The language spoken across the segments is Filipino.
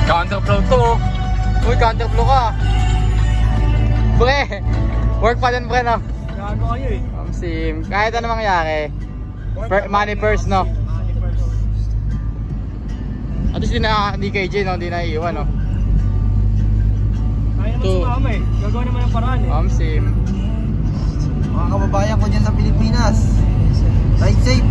Counterflow to. Uy, counterflow ka. Pre, work pa din pre no? Gago kayo eh. Sim, kahit ano mangyari. Money first no? At least di KJ no? Di na iiwan no? Kaya naman si mama eh. Gagawa naman ng paraan eh. Sim. Mga kababayan ko dyan sa Pilipinas, ride safe.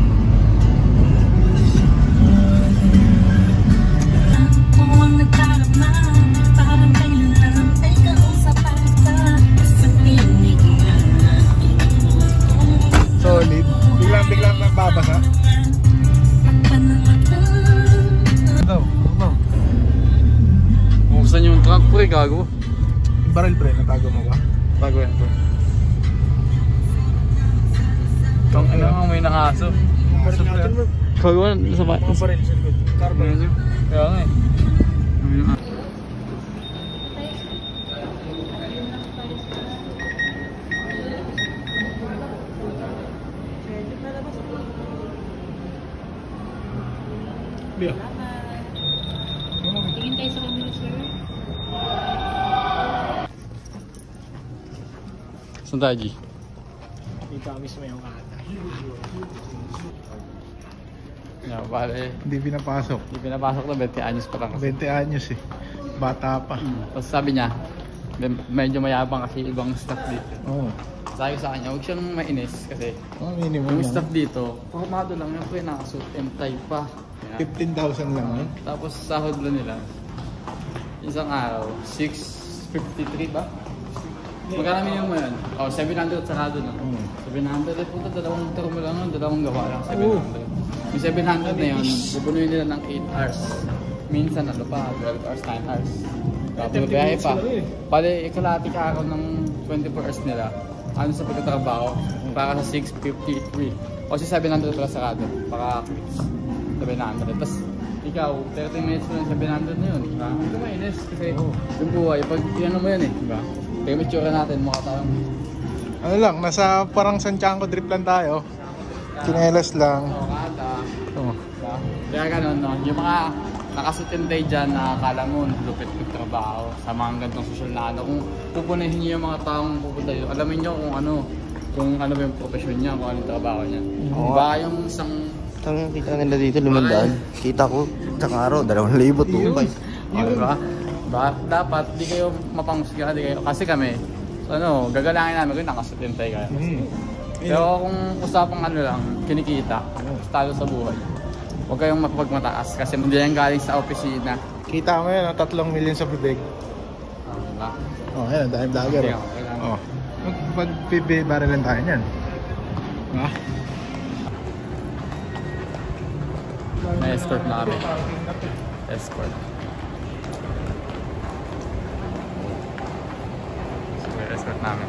Solid. Biglang nagbabasa. Ito, ano? Buksan yung truck pre, gago. Yung barrel pre, natago mo ba? Bago yan pre. Itong ano nga may nakaso. Baril natin mo. Gago na sa bahay. Baril sa likod. Carbon. Kaya nga eh. Biya. Tingin tayo sa camera, sir. Saan tayo, G? Dito kami sa mayong kata. Yeah, bale. Hindi pinapasok. Hindi pinapasok na 20 anyos pa lang. 20 anyos eh. Bata pa. Tapos sabi niya, medyo mayabang kasi ibang staff dito. Oo. Sabi sa kanya, huwag siyang mainis kasi Minimum yung lang. staff dito, formado lang yung pre, nakasuit and tie pa. Yeah. 15,000 lang yun. Tapos sahod lang nila. Isang araw, 653 ba? Magkano minimum mo yun? Oh, 700 sarado na. 700, eh punta dalawang termo lang yun, dalawang gawa lang, 700. Yung 700 na yun, bubunuin nila ng 8 hours. Minsan ano pa, 12 hours, 9 hours. Tapos mabiyahe pa. Pali, ikalati ka araw ng 24 hours nila. Ano sa pagkatrabaho? Para sa 653. O si 700 pala sarado. Para 700. Tapos ikaw, 30 minutes mo yung 700 na yun. Hindi ka mainis kasi yung buhay, pag ano mo yan eh. Diba? Kaya may tsura natin, mukha tayong Ano lang, nasa parang Santiago trip lang tayo. Chinelas lang. kata. Oh. Diba? Kaya ganun, no? Yung mga nakasutintay dyan na akala mo lupit ng trabaho sa mga gantong social na ano. Kung pupunahin nyo yung mga taong pupunta dito, alamin nyo kung ano ba yung profession niya, kung ano yung trabaho niya. Baka yung isang Ang kita nila dito, 500. Kita ko, isang araw, 2,000 tumbay. diba? Dapat di kayo mapangusga, di kayo. Kasi kami, ano, gagalangin namin kung nakasutintay kayo. Pero kung usapang ano lang, kinikita, talo sa buhay. Huwag kayong mapagmataas kasi hindi yan galing sa opisina. Kita mo yan, 3 million sa bibig. Diba? Oh, ayan, dahil vlogger. Oh. Pag-barrel lang tayo niyan. Ha? May escort na kami. Escort. May escort namin.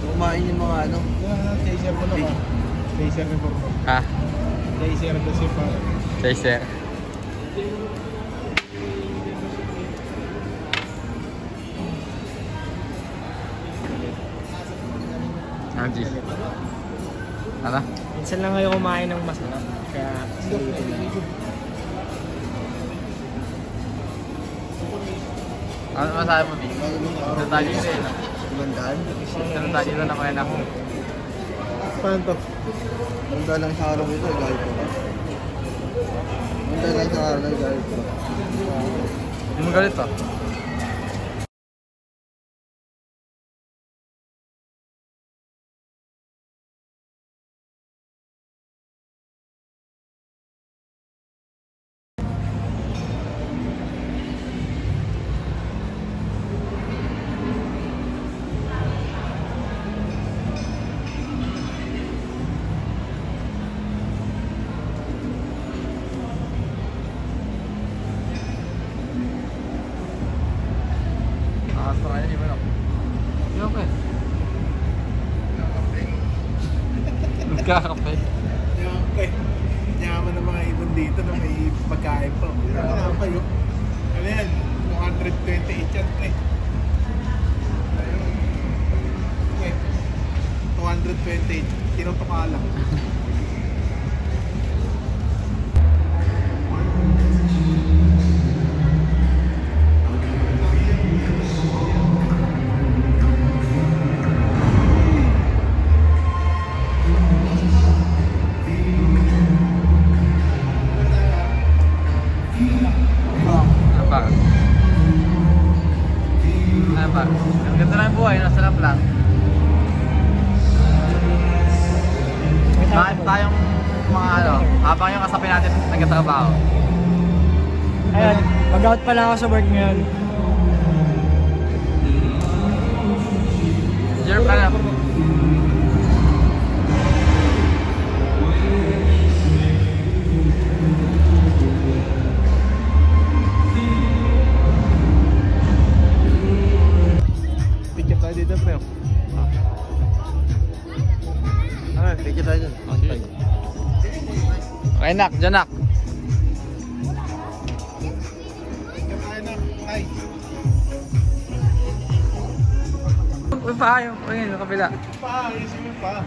Kumain yung mga ano. Chaser mo na ba? Chaser mo po. Ha? Chaser na si pa. Chaser. Anji. Ano? Minsan lang kayo kumain ng masarap. Kaya sulitin lang. Ano masabi mo, Vic? Ito tayo dito eh. 500? Ito tayo dito na kaya na. Paano to? Manda lang sa araw ito, gayet ko. Manda lang sa araw ito, gayet ko. Hindi mo galit ah. Basta kaya iba lang. Hindi ako eh. Nagkakape. Yaman ng mga ibon dito na may pagkain pa. Wala pa yun. Ano yan? 228 yan eh. 220. Tinutuka lang. Ang ganda lang yung buhay, nasarap lang. Bakit tayong mga ano, habang yung kasabi natin nagtatrabaho. Ayun, mag-out pala ako sa work ngayon. Jerk ka na. Picture tayo dito, pre. Picture tayo dyan. Okay, nak, dyan nak. Picture tayo na. Ay. Uy, pa yung kabila. Isip mo pa.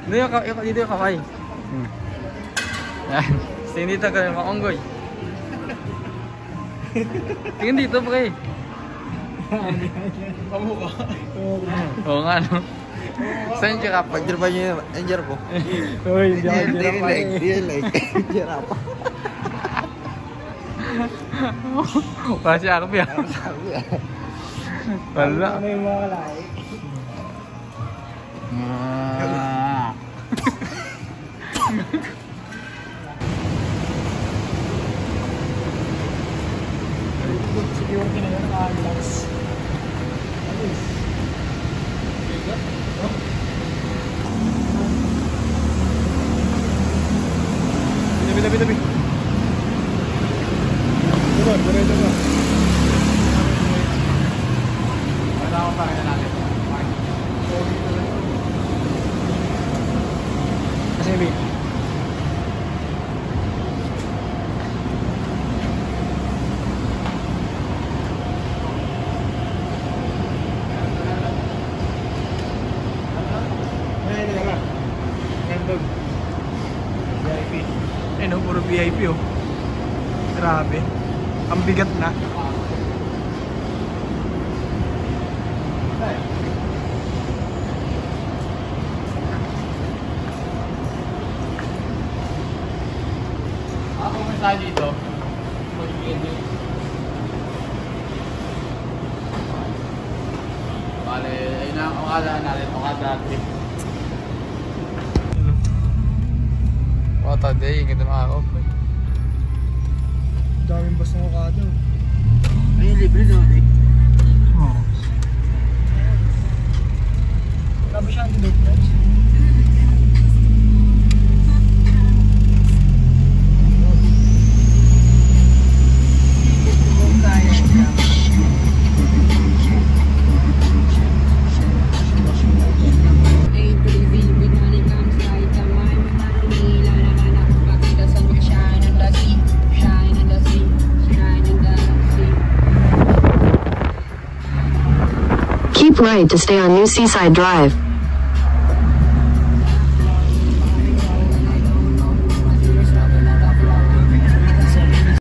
Dito yung kamay. Yan. Tingin dito ka yung makonggoy. Tingin dito, pre. Pamukha. Oo nga, no? Saan yung giraffe? Picture ba nyo yung giraffe ko? Uy, hindi ako giraffe like. Giraffe. Kasi ako piya. Wala. Ano yung mga kalay? Security na yun, naka-relax. Tabi. Diretso ba? Wala akong pakita natin. Kasi may Ano, puro VIP oh. Grabe. Ang bigat na. Ako may tayo dito. Bale, ayun na ang akala natin. Okada trip. What a day, ganda ng araw. daming bus ng Okada. Ayun, libre doon eh. Oo. Grabe siya ang debate price. Keep right to stay on New Seaside Drive.